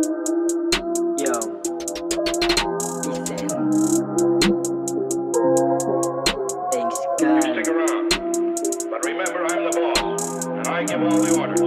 Yo, listen. Thanks You God. stick around. But remember, I'm the boss, and I give all the orders.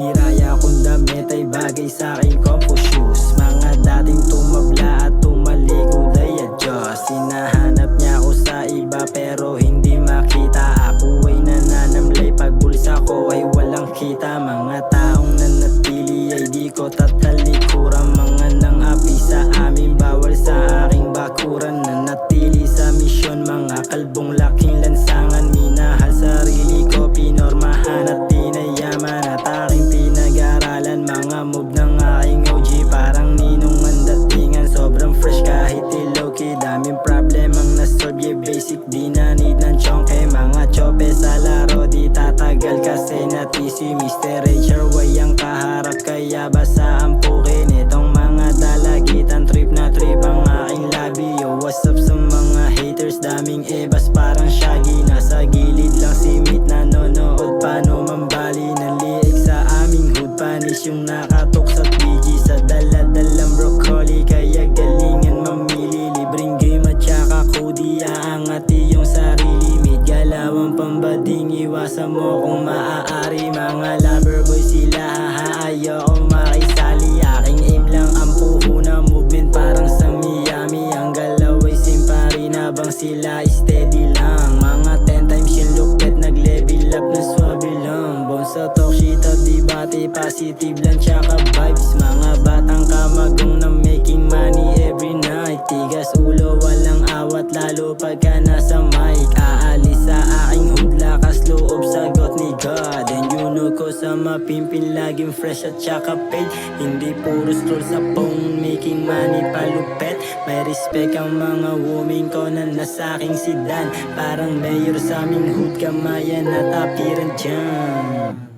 Hiraya kong damit ay bagay sa aking Confucius. Mga dating tumabla at tumalikod ay adyos. Sinahanap niya ako sa iba pero hindi makita. Ako ay nananamlay pag bulsa ko ay walang kita. Mga taong nanatili ay di ko tatalikuran. Mga nang-api sa amin bawal sa aking bakuran. Nanatili sa misyon mga kalbong laking lansangan. Minahal sarili ko, pinormahan at pinayaman. At aking pinag-aralan mga move ng aking OG. Parang ninong ang datingan, sobrang fresh kahit low-key. Daming problem ang nasolve, yeah basic, di na need ng chonke. Mga chope sa laro, di tatagal kasi natisi. Mr. Richard, way ang kaharap kaya basa ang pukin. Itong mga dalagitan, trip na trip ang aking labi. Yo, what's up sa mga haters, daming ebas parang Shaggy. Nasa gilid lang si Meat, nanonood paano mambali ng liig sa aming hood. Panis yung nakatok sa PG sa daladalang broccoli. Kaya galingan mamili, libreng game at saka kodi. Aangati yung sarili, may galawang pambading. Iwasan mo kung maaari, mga lover boy sila. Ayoko makisali, aking aim lang ang puhunan. Movement parang sa Miami, ang galaw ay simpari na bang sila steady lang. Mga 10 times yung lupet, nag-level up na swabe lang. Bones sa talk shit at debate, positive lang tsaka vibes. Mga batang kamagong na making money every night. Tigas ulo, walang awat lalo pagka nasa mic. Aalis sa aking hood, lakas loob, sagot ni God. And you know ko sa mapimpin, laging fresh at tsaka paid. Hindi puro scroll sa phone, making money palupet. May respect ang mga women ko na nasa aking sedan. Parang mayor sa aming hood, kamayan at apiran dyan.